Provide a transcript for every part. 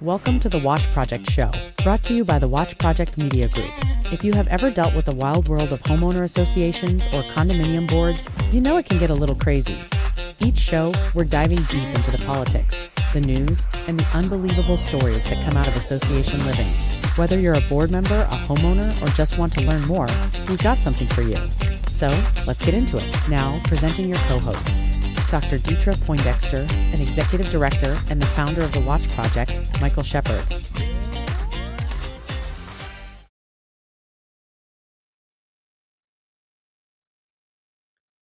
Welcome to the Watch Project Show, brought to you by the Watch Project Media Group. If you have ever dealt with the wild world of homeowner associations or condominium boards, you know it can get a little crazy. Each show, we're diving deep into the politics, the news, and the unbelievable stories that come out of association living. Whether you're a board member, a homeowner, or just want to learn more, we've got something for you. So, let's get into it. Now, presenting your co-hosts, Dr. Deetra Poindexter, an executive director and the founder of the Watch Project, Michael Shepard.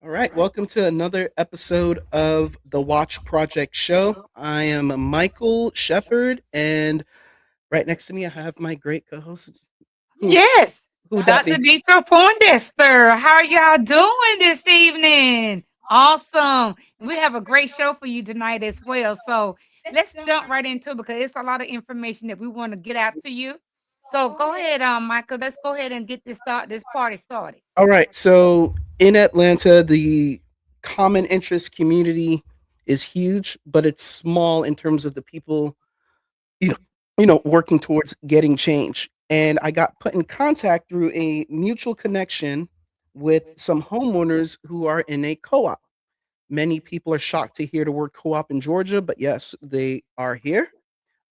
All right, welcome to another episode of the Watch Project Show. I am Michael Shepard, and right next to me, I have my great co-host. Yes, Who would that Dr. be? Deetra Poindexter. How are y'all doing this evening? Awesome. We have a great show for you tonight as well. So let's jump right into it because it's a lot of information that we want to get out to you. So go ahead, Michael. Let's go ahead and get this party started. All right, so in Atlanta, the common interest community is huge, but it's small in terms of the people, you working towards getting change. And I got put in contact through a mutual connection with some homeowners who are in a co-op. Many people are shocked to hear the word co-op in Georgia, but yes, they are here.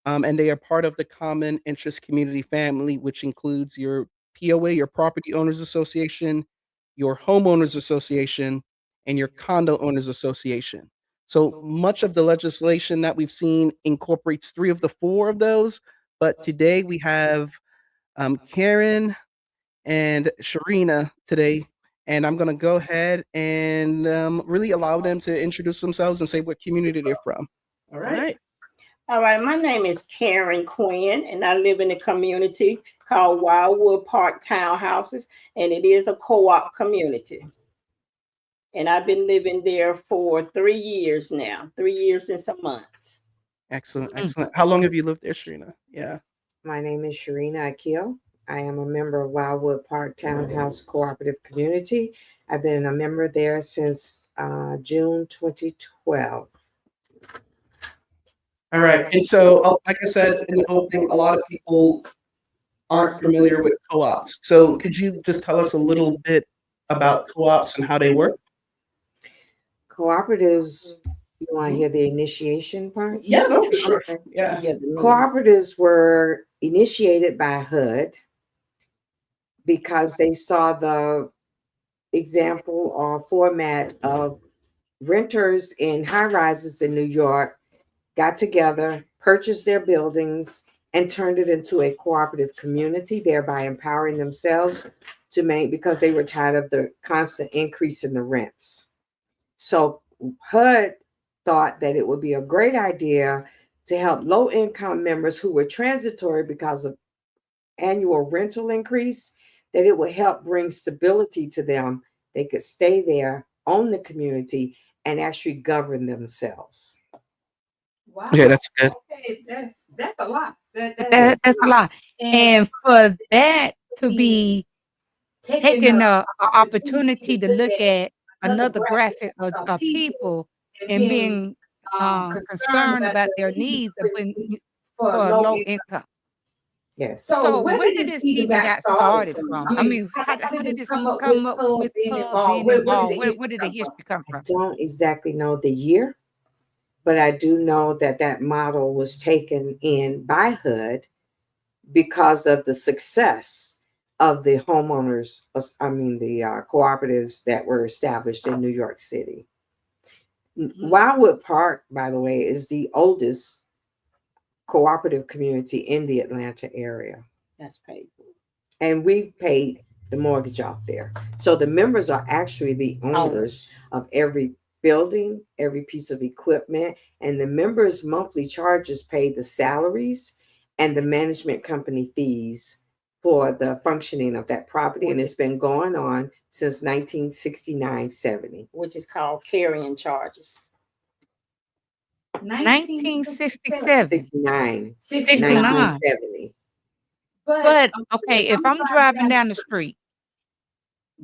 And they are part of the common interest community family, which includes your POA, your Property Owners Association, your Homeowners Association, and your Condo Owners Association. So much of the legislation that we've seen incorporates three of the four of those. But today we have Karen and Sherina today. And I'm going to go ahead and really allow them to introduce themselves and say what community they're from. All right. All right, my name is Karen Quinn, and I live in a community called Wildwood Park Townhouses, and it is a co-op community. And I've been living there for 3 years now, 3 years and some months. Excellent, excellent. How long have you lived there, Sherina? Yeah. My name is Sherina Akil. I am a member of Wildwood Park Townhouse Cooperative Community. I've been a member there since June 2012. All right. And so, like I said in the opening, a lot of people aren't familiar with co-ops. So could you just tell us a little bit about co-ops and how they work? Cooperatives, you want to hear the initiation part? Yeah, no, for sure. Yeah. Cooperatives were initiated by HUD because they saw the example or format of renters in high rises in New York got together, purchased their buildings, and turned it into a cooperative community, thereby empowering themselves to make, because they were tired of the constant increase in the rents. So HUD thought that it would be a great idea to help low-income members who were transitory because of annual rental increase, that it would help bring stability to them. They could stay there, own the community, and actually govern themselves. Wow. Yeah, that's good. Okay, that's a lot. That's a lot. And for that to be taking an opportunity to look at another graphic of people and being concerned about their needs for low income. Yes. So where did this even got started from? I mean, how did this come up with being involved? Where did the history come I from? don't exactly know the year, but I do know that that model was taken in by HUD because of the success of the homeowners, the cooperatives that were established in New York City. Mm-hmm. Wildwood Park, by the way, is the oldest cooperative community in the Atlanta area. That's paid for. And we've paid the mortgage off there. So the members are actually the owners of every building, every piece of equipment, and the members' monthly charges pay the salaries and the management company fees for the functioning of that property. And it's been going on since 1969-70. Which is called carrying charges. 1967. 69. 69. 1970. But okay, if I'm driving down the street,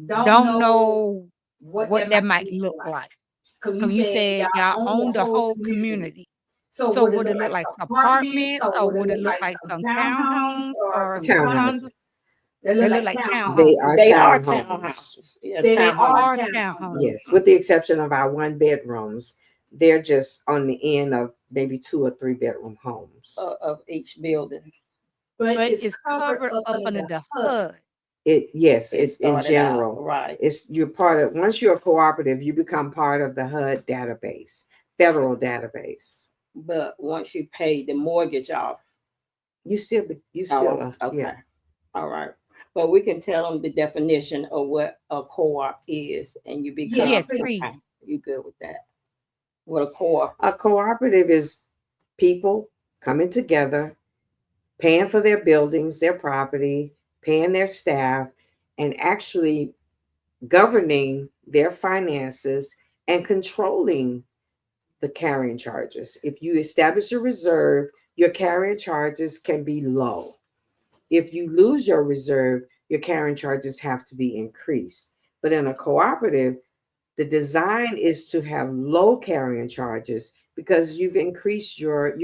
don't know what that might look like. You said y'all own the whole community. So would it look like apartments, or would it look like some townhomes or some Townhouses. condos? They look like They townhomes. are They are townhomes. townhouses. Yeah, They townhomes. are townhomes. Yes, with the exception of our 1 bedrooms. They're just on the end of maybe 2 or 3 bedroom homes. Of each building. But it's covered up under the HUD. It's in started general. out, right. You're part of, once you're a cooperative, you become part of the HUD database, federal database. But once you pay the mortgage off, You still okay. yeah. All right. But we can tell them the definition of what a co-op is, and you become. Yes, please. You good with that? What a co-op? A cooperative is people coming together, paying for their buildings, their property, paying their staff, and actually governing their finances and controlling the carrying charges. If you establish a reserve, your carrying charges can be low. If you lose your reserve, your carrying charges have to be increased. But in a cooperative, the design is to have low carrying charges because you can increase your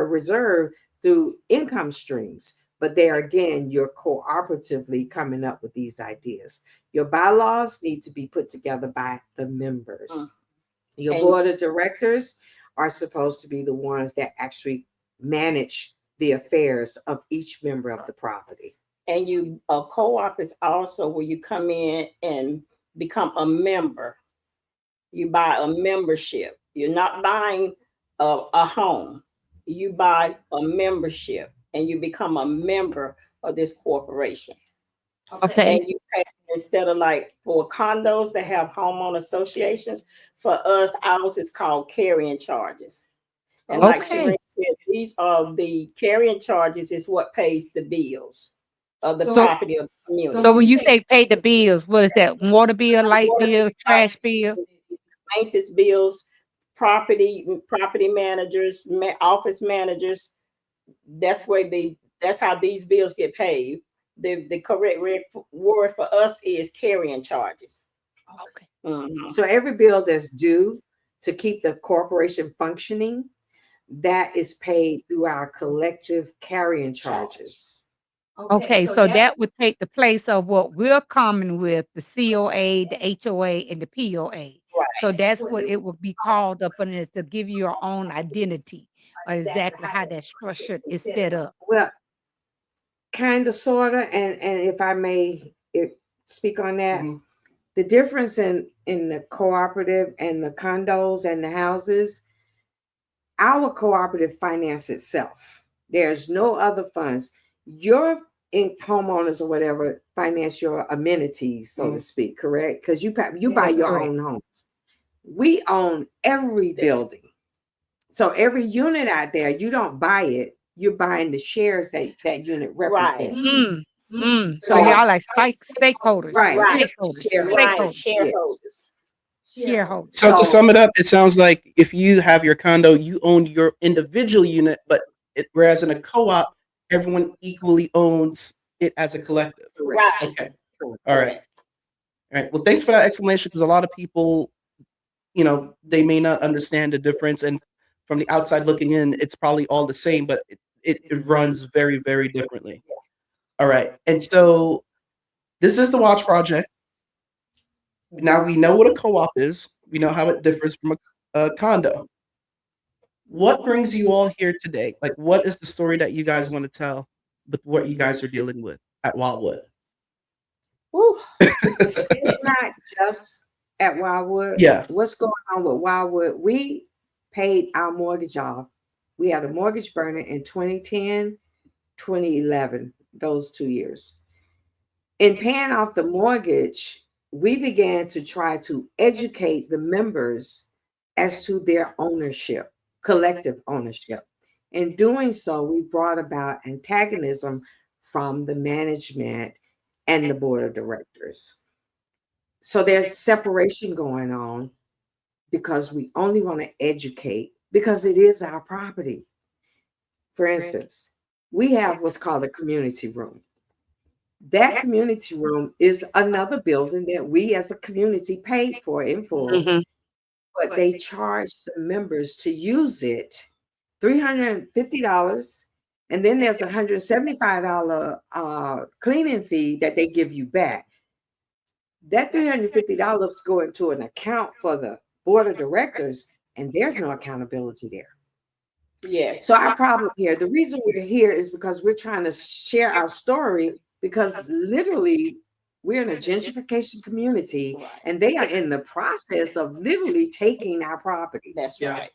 reserve through income streams. But there again, you're cooperatively coming up with these ideas. Your bylaws need to be put together by the members. Your board of directors are supposed to be the ones that actually manage the affairs of each member of the property. And a co-op is also where you come in and become a member. You buy a membership. You're not buying a home. You buy a membership and you become a member of this corporation. Okay. And you pay, instead of like for condos that have homeowner associations, for us, ours is called carrying charges. And like Sherina said, these are the carrying charges is what pays the bills of the property of the community. So when you say pay the bills, what is that? Water bill, light bill, trash bill? Maintenance bills, property managers, office managers. That's how these bills get paid. The correct word for us is carrying charges. Okay. Mm-hmm. So every bill that's due to keep the corporation functioning, that is paid through our collective carrying charges. Okay, so that would take the place of what we're common with, the COA, the HOA, and the POA. Right. So that's what it would be called up in it to give you your own identity, or exactly how that structure is set up. Well, kind of, sort of, and if I may speak on that, the difference in the cooperative and the condos and the houses, our cooperative finance itself. There's no other funds. Your homeowners or whatever finance your amenities, so to speak, correct? Because you buy your own homes. We own every building. So every unit out there, you don't buy it. You're buying the shares that unit represents. Right. So y'all like stakeholders. Right. Shareholders. So to sum it up, it sounds like if you have your condo, you own your individual unit, but whereas in a co-op, everyone equally owns it as a collective. Right. Okay. All right. Well, thanks for that explanation, because a lot of people, they may not understand the difference, and from the outside looking in, it's probably all the same, but it runs very, very differently. All right. And so this is the Watch Project. Now we know what a co-op is. We know how it differs from a condo. What brings you all here today? Like, what is the story that you guys want to tell with what you guys are dealing with at Wildwood? It's not just at Wildwood. Yeah. What's going on with Wildwood? We paid our mortgage off. We had a mortgage burner in 2010, 2011, those 2 years. In paying off the mortgage, we began to try to educate the members as to their ownership, collective ownership. In doing so, we brought about antagonism from the management and the board of directors. So there's separation going on because we only want to educate because it is our property. For instance, we have what's called a community room. That community room is another building that we as a community paid for in full. but they charge the members to use it $350, and then there's $175 cleaning fee that they give you back. That $350 go into an account for the board of directors, and there's no accountability there. Yes. So our problem here, the reason we're here is because we're trying to share our story, because literally we're in a gentrification community, and they are in the process of literally taking our property. That's right.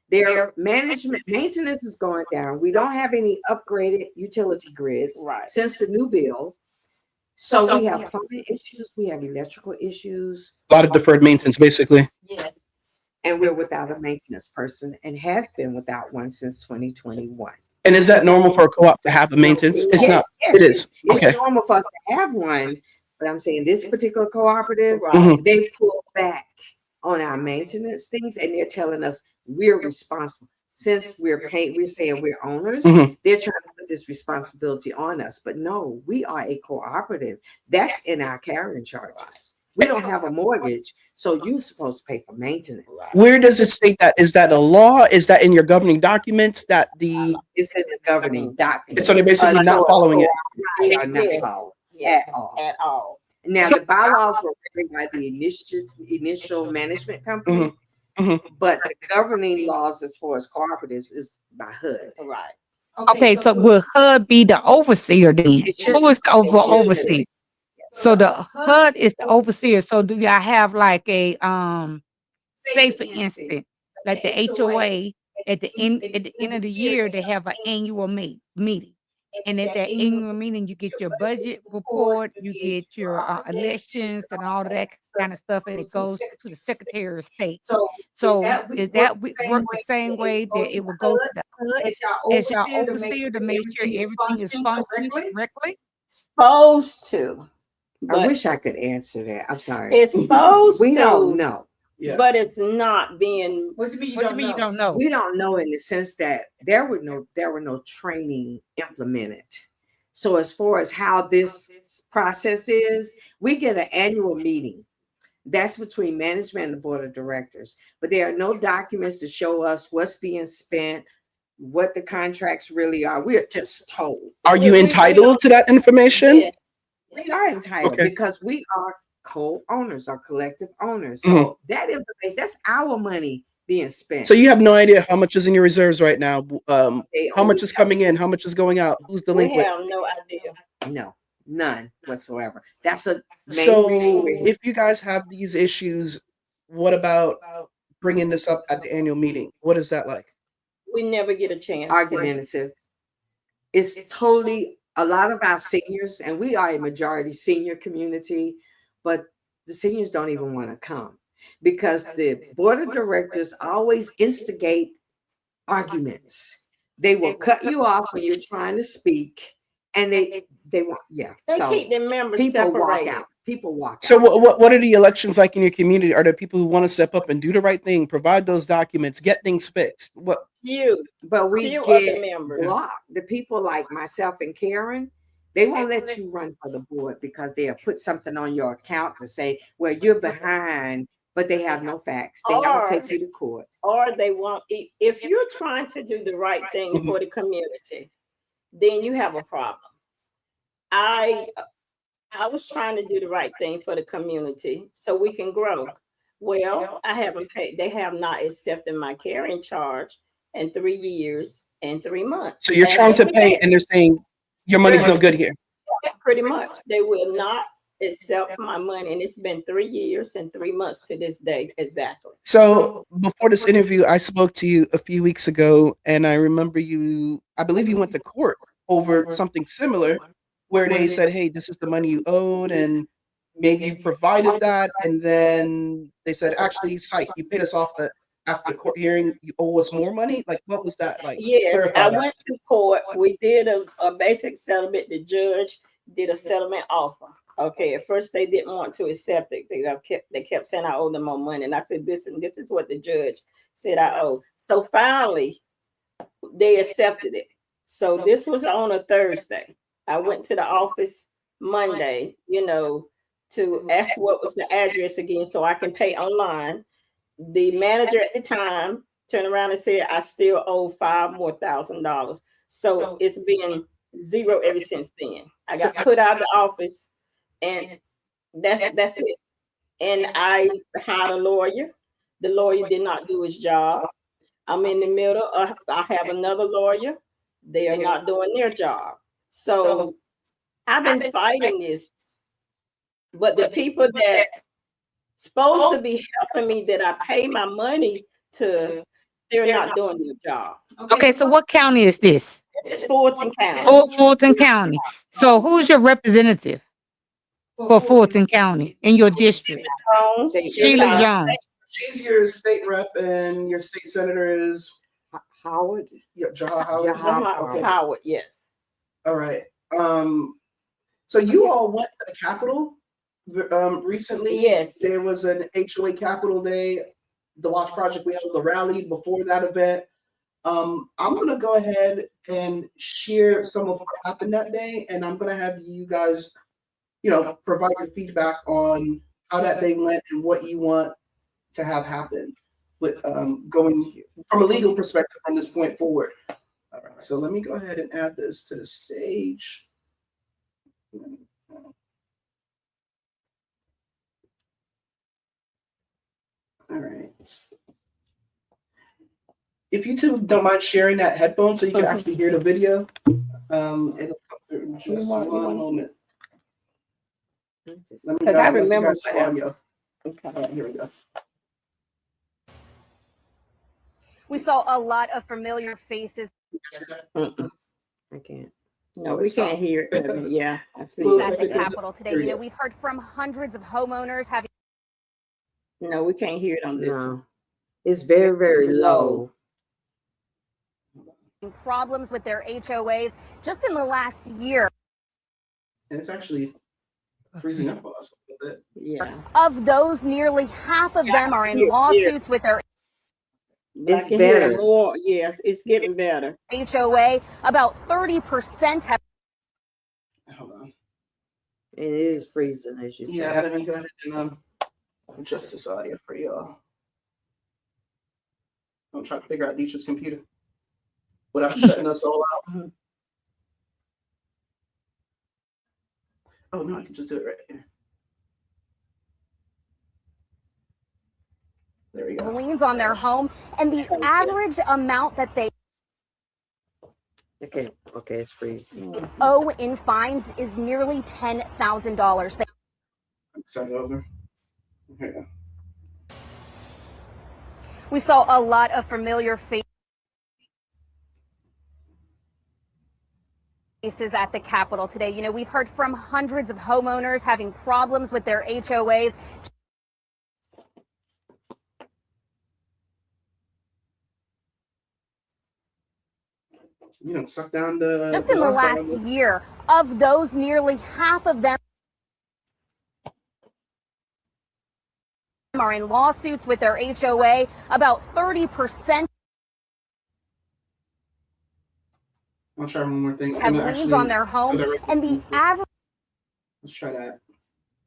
Their maintenance is going down. We don't have any upgraded utility grids since the new bill. So we have plumbing issues, we have electrical issues. A lot of deferred maintenance, basically. Yes. And we're without a maintenance person, and has been without one since 2021. And is that normal for a co-op to have a maintenance? It's not. Yes, it is. Okay. It's normal for us to have one, but I'm saying this particular cooperative, they pull back on our maintenance things, and they're telling us we're responsible. Since we're saying we're owners, they're trying to put this responsibility on us. But no, we are a cooperative. That's in our carrying charges. We don't have a mortgage, so you're supposed to pay for maintenance. Where does it state that? Is that a law? Is that in your governing documents that the It's in the governing documents? so they're basically not following it. They are not following at all. Now, the bylaws were written by the initial management company, but the governing laws as far as cooperatives is by HUD. Right. Okay, so will HUD be the overseer then? Who is the overseer? So the HUD is the overseer. So do y'all have like a say for instance, like the HOA at the end of the year, they have an annual meeting. And at that annual meeting, you get your budget report, you get your elections and all of that kind of stuff, and it goes to the Secretary of State. So is that work the same way that it will go to the HUD as your overseer to make sure everything is functioning correctly? Supposed to. I wish I could answer that. I'm sorry. It's supposed we to. don't know. Yeah. But it's not being. What do you mean you don't know? We don't know in the sense that there were no training implemented. So as far as how this process is, we get an annual meeting. That's between management and the board of directors. But there are no documents to show us what's being spent, what the contracts really are. We're just told. Are you entitled to that information? Yes. We are entitled because we are co-owners or collective owners. So that information, that's our money being spent. So you have no idea how much is in your reserves right now. How much is coming in? How much is going out? Who's delinquent? We have no idea. No, none whatsoever. That's a main So reason. if you guys have these issues, what about bringing this up at the annual meeting? What is that like? We never get a chance. Argumentative. It's totally a lot of our seniors, and we are a majority senior community, but the seniors don't even want to come because the board of directors always instigate arguments. They will cut you off when you're trying to speak, and they want They keep their members people separated. walk out. People walk out. So what are the elections like in your community? Are there people who want to step up and do the right thing, provide those documents, get things fixed? What? But we few other get members. blocked. The people like myself and Karen, they won't let you run for the board because they'll put something on your account to say, well, you're behind, but they have no facts. They never take you to court. Or they won't. If you're trying to do the right thing for the community, then you have a problem. I was trying to do the right thing for the community so we can grow. Well, I haven't paid. They have not accepted my carrying charge in 3 years and 3 months. So you're trying to pay, and they're saying your money's no good here. Pretty much, they will not accept my money, and it's been 3 years and 3 months to this day exactly. So before this interview, I spoke to you a few weeks ago, and I remember I believe you went to court over something similar, where they said, hey, this is the money you owed, and maybe you provided that, and then they said, actually, psych, you paid us off after the court hearing, you owe us more money? Like, what was that like? Yes, I went to court. We did a basic settlement. The judge did a settlement offer. Okay, at first they didn't want to accept it. They kept saying I owe them more money, and I said this is what the judge said I owe. So finally, they accepted it. So this was on a Thursday. I went to the office Monday, to ask what was the address again so I can pay online. The manager at the time turned around and said, I still owe $5,000 more. So it's been zero ever since then. I got put out of the office, and that's it. And I hired a lawyer. The lawyer did not do his job. I'm in the middle. I have another lawyer. They are not doing their job. So I've been fighting this. But the people that supposed to be helping me, that I pay my money to, they're not doing their job. Okay, so what county is this? It's Fulton County. Fulton County. So who's your representative for Fulton County in your district? Sheila Jones. She's your state rep, and your state senator is Howard. Yeah, Howard. Howard, yes. All right. So you all went to the Capitol recently. Yes. There was an HOA Capitol Day. The Watch Project, we held a rally before that event. I'm gonna go ahead and share some of what happened that day, and I'm gonna have you guys, provide your feedback on how that day went and what you want to have happen with going from a legal perspective from this point forward. All right, so let me go ahead and add this to the stage. All right. If you two don't mind sharing that headphone so you can actually hear the video, it'll come through in just one moment. Because I remember audio. Okay. All right, here we go. We saw a lot of familiar faces. I can't. No, we can't hear it. Yeah, I see. At the Capitol today. We've heard from hundreds of homeowners having. No, we can't hear it on this. No, it's very, very low. Problems with their HOAs just in the last year. And it's actually freezing up on us a little bit. Yeah. Of those, nearly half of them are in lawsuits with their It's better. More. Yes, it's getting better. HOA. About 30% have. Hold on. It is freezing, as you Yeah, said. let me go ahead and adjust this audio for y'all. I'm trying to figure out Deetra's computer without shutting us all out. Oh no, I can just do it right here. There we go. Liens on their home, and the average amount that they Okay, it's freezing. owe in fines is nearly $10,000. Start it over. Here we go. We saw a lot of familiar faces at the Capitol today. We've heard from hundreds of homeowners having problems with their HOAs. Suck down the. Just in the last year, of those, nearly half of them are in lawsuits with their HOA. About 30% I'll try one more thing. have liens on their home, and the average. Let's try that.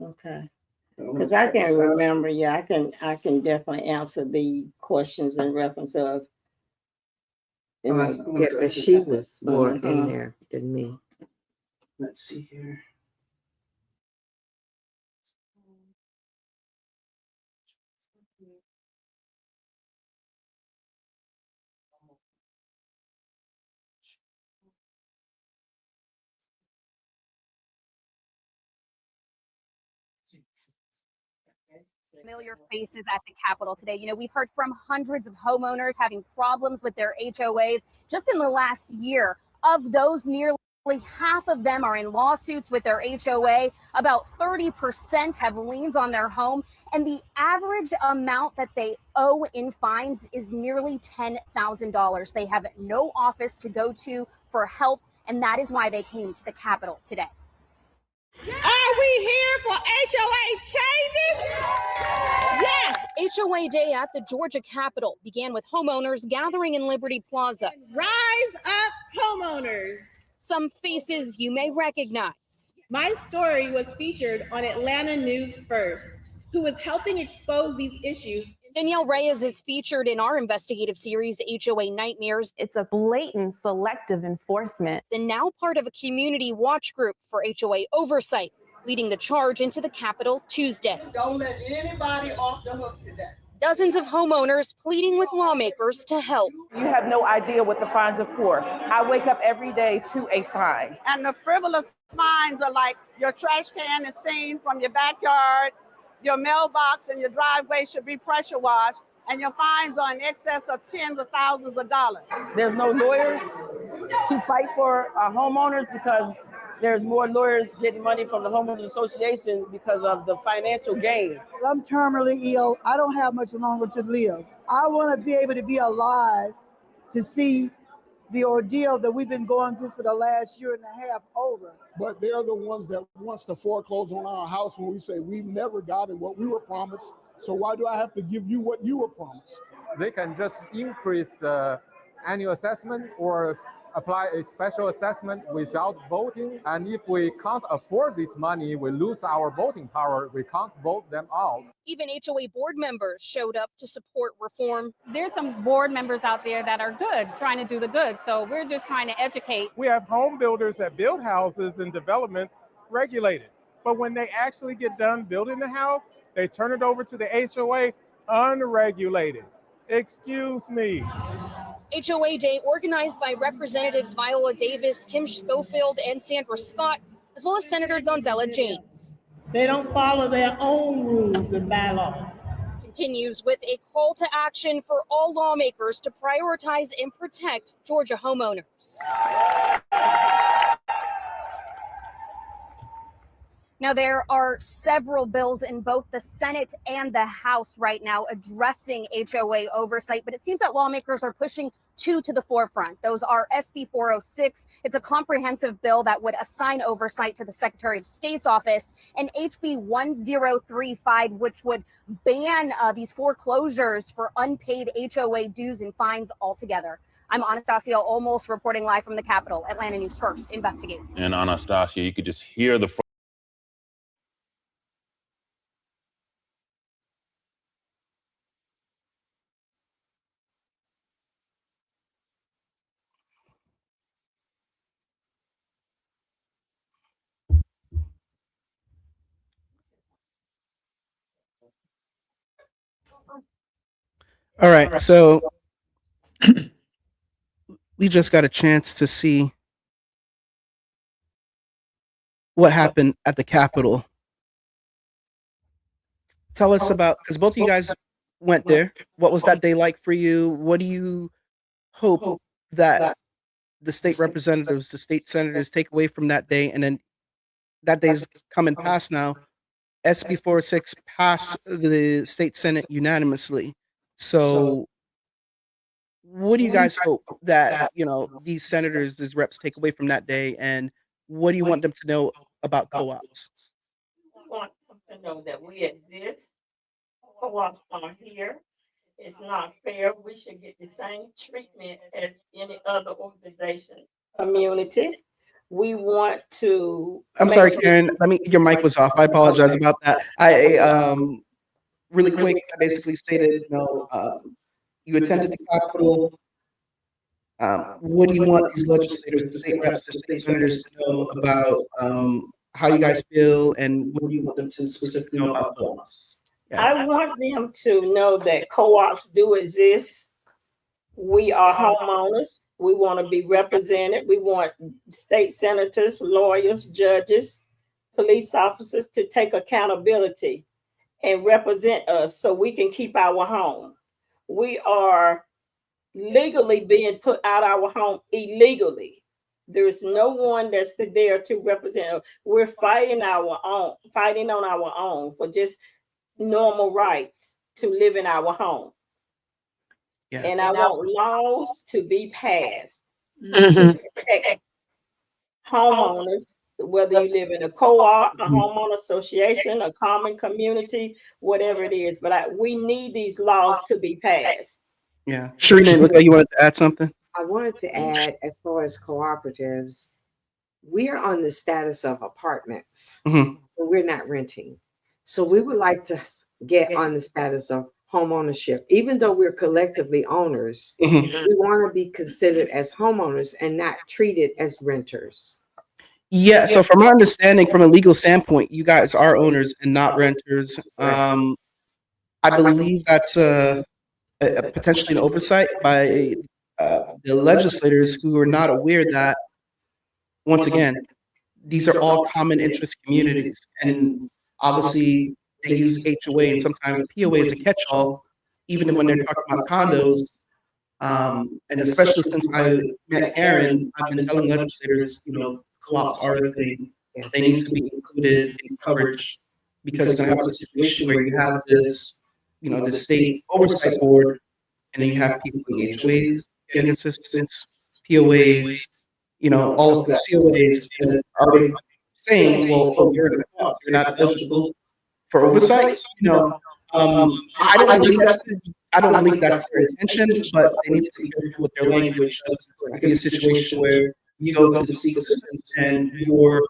Okay. Because I can remember. Yeah, I can definitely answer the questions in reference of. Yeah, but she was more in there than me. Let's see here. Familiar faces at the Capitol today. We've heard from hundreds of homeowners having problems with their HOAs just in the last year. Of those, nearly half of them are in lawsuits with their HOA. About 30% have liens on their home, and the average amount that they owe in fines is nearly $10,000. They have no office to go to for help, and that is why they came to the Capitol today. Are we here for HOA changes? Yes. HOA Day at the Georgia Capitol began with homeowners gathering in Liberty Plaza. Rise up, homeowners. Some faces you may recognize. My story was featured on Atlanta News First, who was helping expose these issues. Danielle Reyes is featured in our investigative series, HOA Nightmares. It's a blatant selective enforcement. And now part of a community watch group for HOA oversight, leading the charge into the Capitol Tuesday. Don't let anybody off the hook today. Dozens of homeowners pleading with lawmakers to help. You have no idea what the fines are for. I wake up every day to a fine. And the frivolous fines are like your trash can is seen from your backyard, your mailbox and your driveway should be pressure washed, and your fines are in excess of tens of thousands of dollars. There's no lawyers to fight for homeowners because there's more lawyers getting money from the Homeowners Association because of the financial gain. I'm terminally ill. I don't have much longer to live. I want to be able to be alive to see the ordeal that we've been going through for the last year and a half over. But they're the ones that wants to foreclose on our house when we say we've never gotten what we were promised. So why do I have to give you what you were promised? They can just increase the annual assessment or apply a special assessment without voting. And if we can't afford this money, we lose our voting power. We can't vote them out. Even HOA board members showed up to support reform. There's some board members out there that are good, trying to do the good. So we're just trying to educate. We have home builders that build houses and developments regulated. But when they actually get done building the house, they turn it over to the HOA unregulated. Excuse me. HOA Day organized by Representatives Viola Davis, Kim Schofield, and Sandra Scott, as well as Senator Donzella James. They don't follow their own rules and bylaws. Continues with a call to action for all lawmakers to prioritize and protect Georgia homeowners. Now, there are several bills in both the Senate and the House right now addressing HOA oversight, but it seems that lawmakers are pushing two to the forefront. Those are SB 406. It's a comprehensive bill that would assign oversight to the Secretary of State's office, and HB 1035, which would ban these foreclosures for unpaid HOA dues and fines altogether. I'm Anastasia Olmos reporting live from the Capitol. Atlanta News First investigates. And Anastasia, you could just hear the All right, so we just got a chance to see what happened at the Capitol. Tell us about, because both of you guys went there. What was that day like for you? What do you hope that the state representatives, the state senators take away from that day? And then that day's coming past now. SB 406 passed the state Senate unanimously. So what do you guys hope that, these senators, these reps take away from that day? And what do you want them to know about co-ops? We want them to know that we exist. Co-ops are here. It's not fair. We should get the same treatment as any other organization. Community. We want to. I'm sorry, Karen. Your mic was off. I apologize about that. Really quick, I basically stated, you attended the Capitol. What do you want these legislators, the state reps, the state senators to know about how you guys feel, and what do you want them to specifically know about co-ops? Yeah. I want them to know that co-ops do exist. We are homeowners. We want to be represented. We want state senators, lawyers, judges, police officers to take accountability and represent us so we can keep our home. We are legally being put out our home illegally. There is no one that's there to represent us. We're fighting on our own for just normal rights to live in our home. Yeah. And I want laws to be passed to protect homeowners, whether you live in a co-op, a homeowner association, a common community, whatever it is. But we need these laws to be passed. Yeah. Sherina, look like you wanted to add something? I wanted to add, as far as cooperatives, we're on the status of apartments. But we're not renting. So we would like to get on the status of home ownership. Even though we're collectively owners, we want to be considered as homeowners and not treated as renters. Yeah, so from my understanding, from a legal standpoint, you guys are owners and not renters. I believe that's potentially an oversight by the legislators who are not aware that, once again, these are all common interest communities. And obviously, they use HOA and sometimes POA as a catch-all, even when they're talking about condos. And especially since I met Karen, I've been telling legislators, co-ops are a thing. They need to be included in coverage because you're going to have a situation where you have this, the state oversight board, and then you have people in HOAs getting assistance, POAs, all of the COAs that are already saying, well, oh, you're in a co-op, you're not eligible for oversight. I don't believe that's their intention, but they need to be careful with their language. It could be a situation where you go to seek assistance and your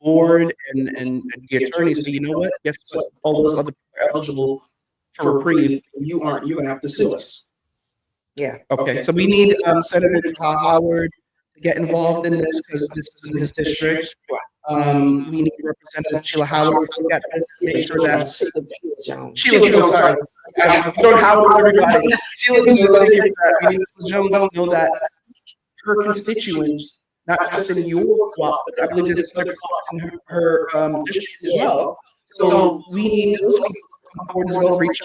board and the attorney say, you know what, guess what? All those other people are eligible for reprieve. You aren't. You're gonna have to sue us. Yeah. Okay. So we need Senator Howard to get involved in this because this is in his district. We need Representative Sheila Howard to get this to make sure that Sheila Jones, sorry, I'm throwing Howard with everybody. Sheila Jones know that her constituents, not just in your co-op, but I believe there's other co-ops in her district as well. So we need those people to come forward as well. Reach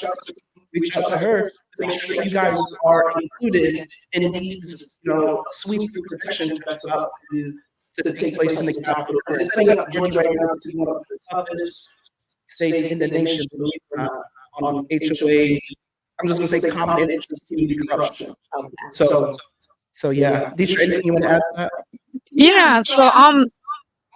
out to her to make sure that you guys are included in these, sweeps of protection that's about to take place in the capital. It's setting up Georgia right now to be one of the toughest states in the nation, believe it or not, on HOA. I'm just going to say common interest community corruption. So yeah, Deisha, anything you want to add to that? Yeah, so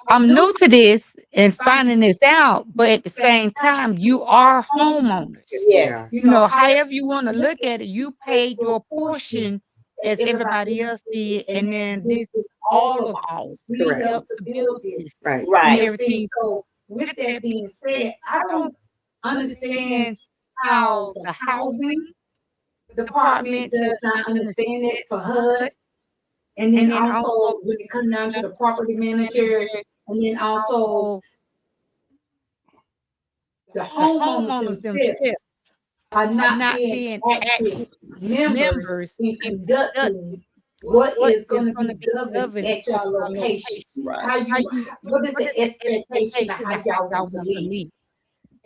I'm new to this and finding this out, but at the same time, you are homeowners. Yes. However you want to look at it, you paid your portion as everybody else did, and then this is all of ours. We helped to build this, right? And everything. So, with that being said, I don't understand how the housing department does not understand it for HUD. And then also when it comes down to the property managers, and then also the homeowners themselves are not being active members in conducting what is going to be governed at your location. What is the expectation of how y'all want to live?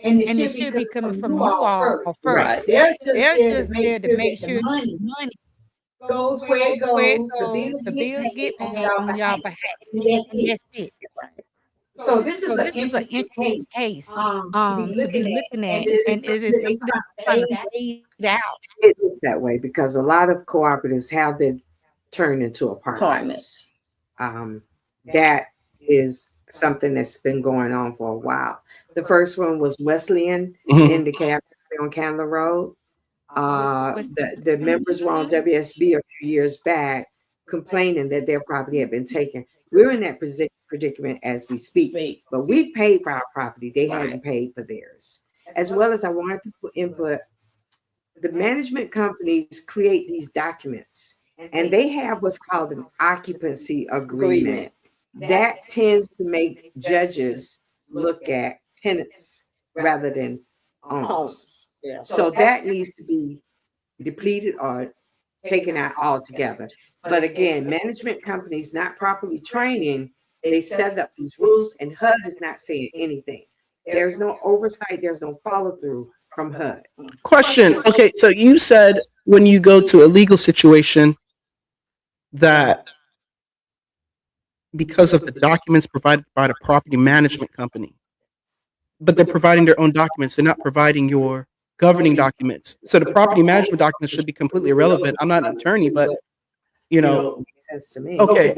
And it should be coming from you all first. Right. They're just there to make sure the money goes where it goes, the bills get paid on y'all behalf. And that's it. So this is an interesting case to be looking at, and it is trying to fade out. It is that way because a lot of cooperatives have been turned into apartments. That is something that's been going on for a while. The first one was Wesleyan in the Cab on Candler Road. The members were on WSB a few years back complaining that their property had been taken. We're in that predicament as we speak, but we've paid for our property. They hadn't paid for theirs. As well as I wanted to put input, the management companies create these documents and they have what's called an occupancy agreement. That tends to make judges look at tenants rather than owners. Yeah. So that needs to be depleted or taken out altogether. But again, management companies not properly training, they set up these rules and HUD is not saying anything. There's no oversight, there's no follow through from HUD. Question. Okay, so you said when you go to a legal situation that because of the documents provided by the property management company, but they're providing their own documents, they're not providing your governing documents. So the property management documents should be completely irrelevant. I'm not an attorney, but Makes sense to me. okay.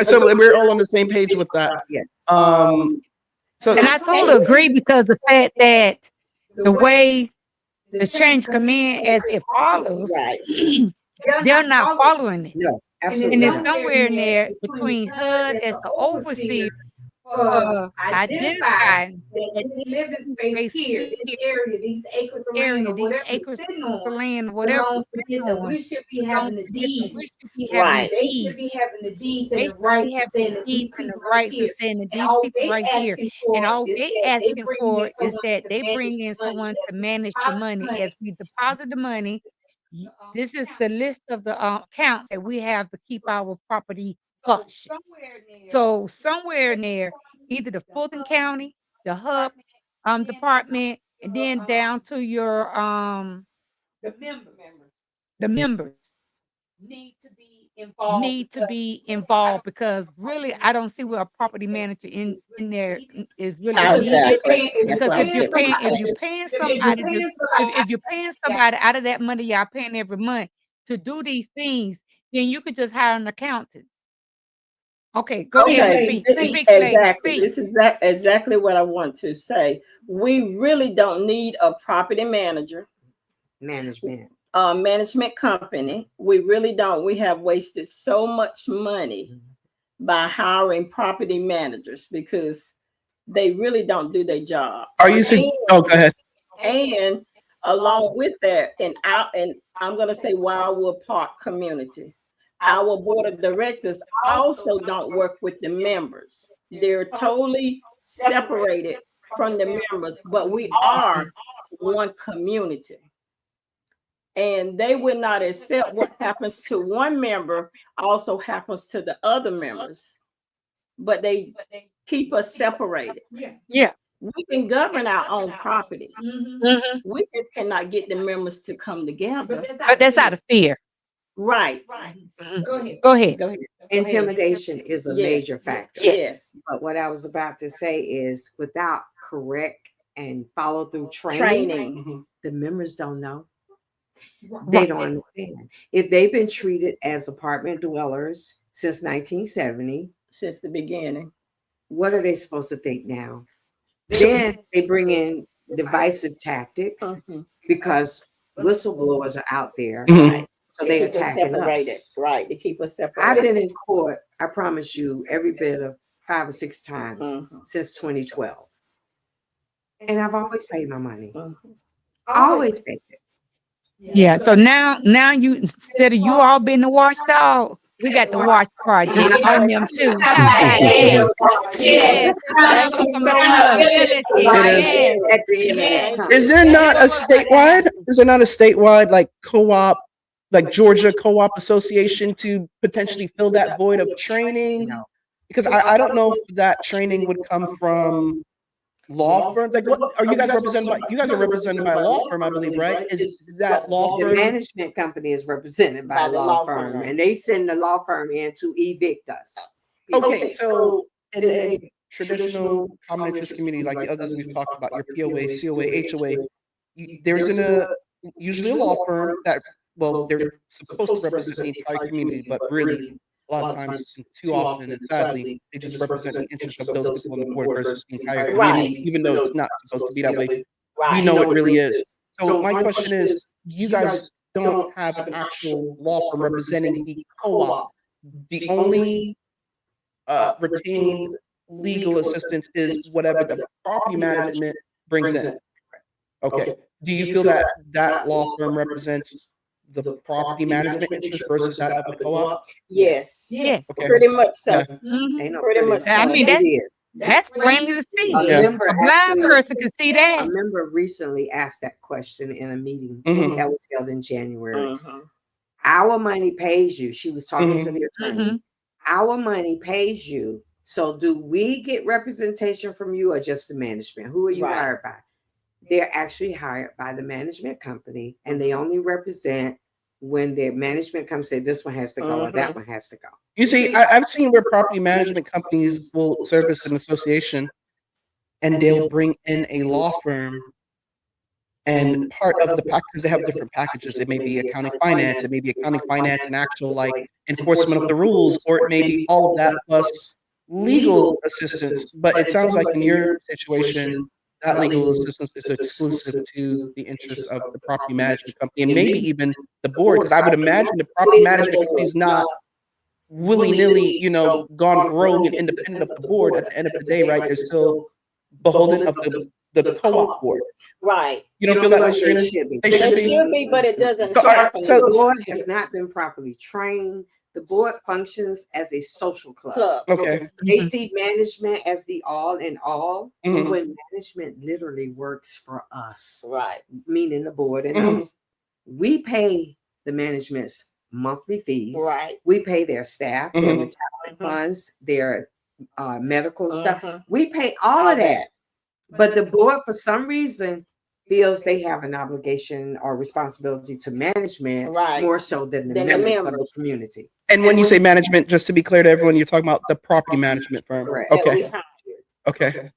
So we're all on the same page with that. Yes. So And I totally agree because the fact that the way the change come in as it follows, they're not following it. No, And absolutely it's not. somewhere in there between HUD as the overseer identifying that that this this living living space space here, this here, area, these acres of land area, or these whatever it's acres sitting of on land, whatever belongs it's to this, sitting that on, we should be belongs having the to this, and deed. we should be having Right. the They deed. should be having the deeds and They the should rights be of having saying the that deeds these and the people right rights of here. saying that And these all people they right here, asking and for all is they that they asking bring in for is someone that to they manage bring the in money someone as to we manage the deposit money. money. As we deposit the money, this is the list of the accounts that we have to keep our property hush. So somewhere in there, either the Fulton County, the HUB department, and then down to your the members Need to be need to be involved, because really I don't see where a property manager in there is really Have that. needed. That's Because what I was getting if at. you're paying somebody to if you're paying somebody out of that money y'all paying every month to do these things, then you could just hire an accountant. Okay, go ahead and Okay, speak, lady, exactly. speak. This is exactly what I want to say. We really don't need a property manager, management company. We really don't. We have wasted so much money by hiring property managers because they really don't do their job. Are you saying? Oh, go ahead. And along with that, and I'm going to say Wildwood Park community, our board of directors also don't work with the members. They're totally separated from the members, but we are one community. And they would not accept what happens to one member also happens to the other members, but they keep us separated. Yeah. We can govern our own property. Mhm. We just cannot get the members to come together. But that's out of fear. Right. Mhm. Go ahead. Intimidation is a major factor. Yes. But what I was about to say is without correct and follow through Training. training, the members don't know. They don't understand. If they've been treated as apartment dwellers since 1970, since the beginning, what are they supposed to think now? Then they bring in divisive tactics because whistleblowers are out there. Mhm. So They they're keep us attacking separated. us. Right. They keep us separated. I've been in court, I promise you, every bit of 5 or 6 times since 2012. And I've always paid my money. Always paid it. Yeah. So now you, instead of you all being the watchdog, we got the watch project on them too. How about that? Yes. Thank you so much. Is there not a statewide? Is there not a statewide like co-op, like Georgia Co-op Association to potentially fill that void of training? Because I don't know if that training would come from law firms. Like, what are you guys represented by? You guys are represented by a law firm, I believe, right? Is that law The firm? management company is represented by a law firm, and they send the law firm in to evict us. Okay, so in a traditional common interest community like the others we've talked about, your POA, COA, HOA, there isn't usually a law firm that, well, they're supposed to represent the entire community, but really a lot of times and too often and sadly they just represent the interest of those people on the board versus the entire community, even though it's not supposed to be that way. We know it really is. So my question is, you guys don't have an actual law firm representing the co-op. The only retained legal assistance is whatever the property management brings in. Okay. Do you feel that that law firm represents the property management interest versus that of the co-op? Yes. Yes. Okay. Pretty much so. Yeah. Ain't no Pretty much. I mean, that's plain to see. A blind person can see that. A member recently asked that question in a meeting that was held in January. Our money pays you. She was talking to the attorney. Our money pays you. So do we get representation from you or just the management? Who are you hired by? They're actually hired by the management company, and they only represent when their management comes say this one has to go or that one has to go. You see, I've seen where property management companies will service an association and they'll bring in a law firm, and part of the package, because they have different packages. It may be accounting finance, it may be accounting finance and actual like enforcement of the rules, or it may be all of that plus legal assistance. But it sounds like in your situation, that legal assistance is exclusive to the interests of the property management company and maybe even the board, because I would imagine the property management company is not willy-nilly, gone rogue and independent of the board, at the end of the day, right, they're still beholden of the co-op board. Right. You don't feel that way, Sherina? They should be, but it doesn't So, all right, sharpen so- The it. board has not been properly trained. The board functions as a social club. Okay. They see management as the all in all, Mhm. when management literally works for us. Right. Meaning the board and Mhm. us. We pay the management's monthly fees. Right. We pay their staff, their Mhm. retirement funds, their medical stuff. Mhm. We pay all of that. But the board, for some reason, feels they have an obligation or responsibility to management Right. more so than the Than the members of the members. community. And when you say management, just to be clear to everyone, you're talking about the property management firm. Correct. Okay. Okay.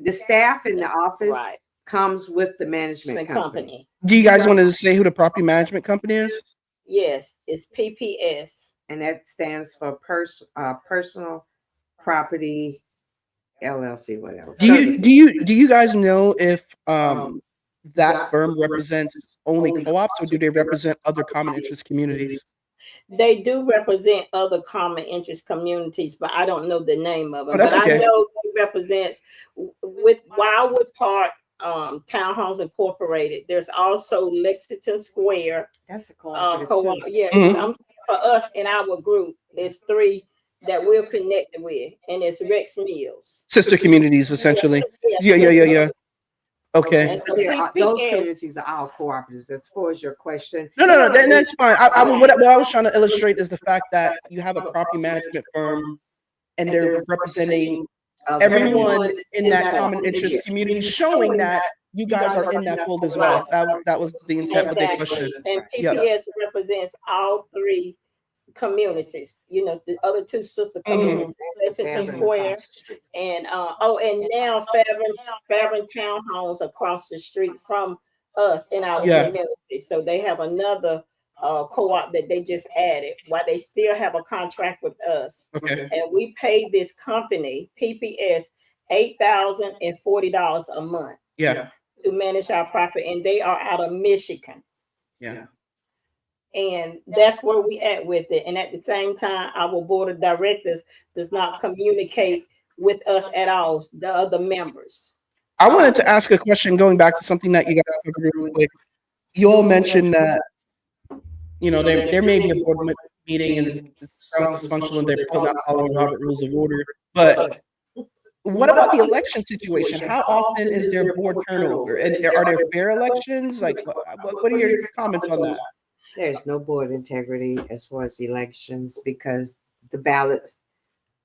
The staff in the office Right. comes with the management Management company. company. Do you guys want to say who the property management company is? Yes, it's PPS. And that stands for personal property LLC, whatever. Do you guys know if that firm represents only co-ops, or do they represent other common interest communities? They do represent other common interest communities, but I don't know the name of them. Oh, that's but okay. I know it represents with Wildwood Park Townhomes Incorporated. There's also Lexington Square. That's a co-op. co-op. Yeah, Mhm. For us in our group, there's 3 that we're connected with, and it's Rex Mills. Sister communities, essentially. Yeah. Okay. And so Those PPS communities are all cooperatives. As far as your question, No, that's fine. What I was trying to illustrate is the fact that you have a property management firm, and they're representing everyone in that common interest community, showing that you guys are in that fold as well. That was the intent of the question. And Yeah. PPS represents all 3 communities. The other 2 sister communities, Lexington Square, and and now Fairburn Townhomes across the street from us in our Yeah. community. So they have another co-op that they just added, while they still have a contract with us. Okay. And we pay this company PPS $8,040 a month. Yeah. To manage our property, and they are out of Michigan. Yeah. And that's where we at with it. And at the same time, our board of directors does not communicate with us at all, the other members. I wanted to ask a question going back to something that you guys covered really quick. You all mentioned that, there may be a board meeting and it sounds dysfunctional and they're probably not following Robert Rules of Order. But what about the election situation? How often is there board turnover? And are there fair elections? Like, what are your comments on that? there's no board integrity as far as elections, because the ballots,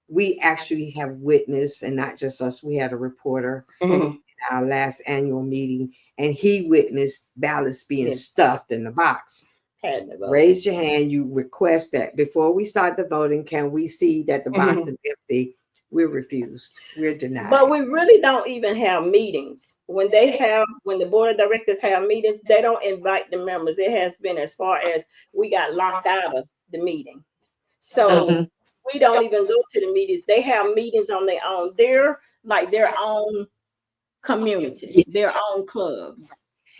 we actually have witnessed, and not just us, we had a reporter in our last annual meeting, and he witnessed ballots being stuffed in the box. Raise your hand. You request that before we start the voting, can we see that the box is empty? We're refused. We're denied. But we really don't even have meetings. When the board of directors have meetings, they don't invite the members. It has been as far as we got locked out of the meeting. So we don't even go to the meetings. They have meetings on their own. They're like their own community, their own club.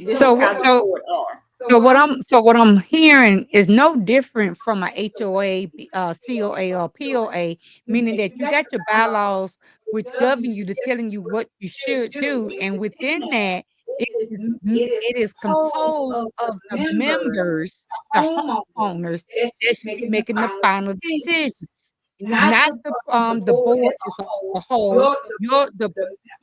So what I'm hearing is no different from a HOA, COA, or POA, meaning that you got your bylaws which govern you, to telling you what you should do, and within that, it is composed of the members, the homeowners that should be making the final decisions, not the board as a whole. The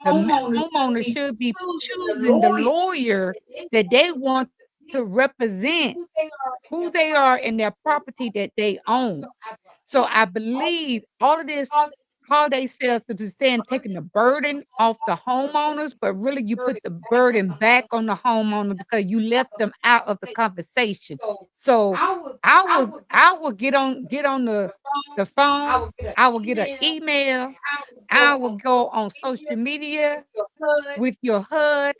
homeowner should be choosing the lawyer that they want to represent who they are in their property that they own. So I believe all of this call themselves to stand taking the burden off the homeowners, but really you put the burden back on the homeowner because you left them out of the conversation. So I will get on the phone, I will get an email, I will go on social media with your HUD,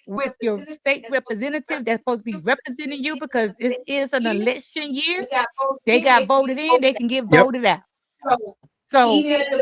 with your state representative that's supposed to be representing you, because this is an election year. They got voted in, they can get voted out. So email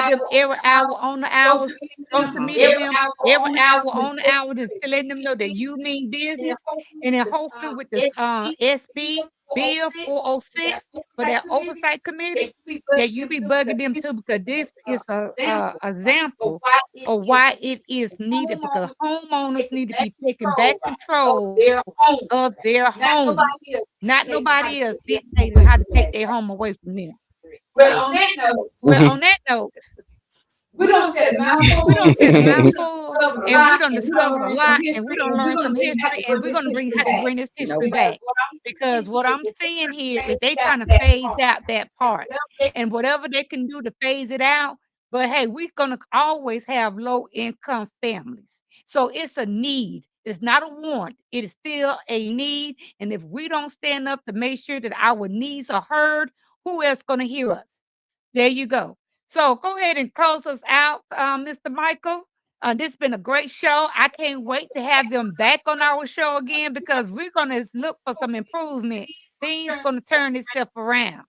them every hour on the hours, social media them every hour on the hour, just to let them know that you mean business. And then hopefully with this SB Bill 406 for that oversight committee, that you be bugging them too, because this is a example of why it is needed, because homeowners need to be taking back control of their homes. Not nobody else dictating how to take their home away from them. Well, on that note, On that note, we don't set a mouthful. we don't set a mouthful, and we don't discover a lot, and we don't learn some history, and we're gonna have to bring this history back. Because what I'm seeing here is they trying to phase out that part, and whatever they can do to phase it out. But hey, we're gonna always have low income families, so it's a need. It's not a want. It is still a need, and if we don't stand up to make sure that our needs are heard, who else gonna hear us? There you go. So go ahead and close us out, Mr. Michael. This has been a great show. I can't wait to have them back on our show again, because we're going to look for some improvement. Things going to turn itself around.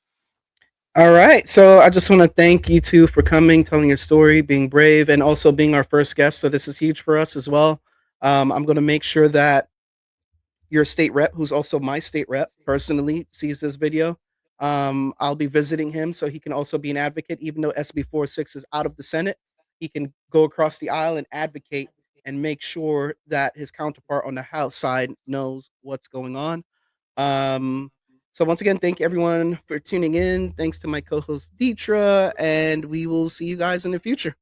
All right. So I just want to thank you two for coming, telling your story, being brave, and also being our first guest. So this is huge for us as well. I'm going to make sure that your state rep, who's also my state rep personally, sees this video. I'll be visiting him so he can also be an advocate. Even though SB 46 is out of the Senate, he can go across the aisle and advocate and make sure that his counterpart on the House side knows what's going on. So once again, thank everyone for tuning in. Thanks to my co-host Deetra, and we will see you guys in the future.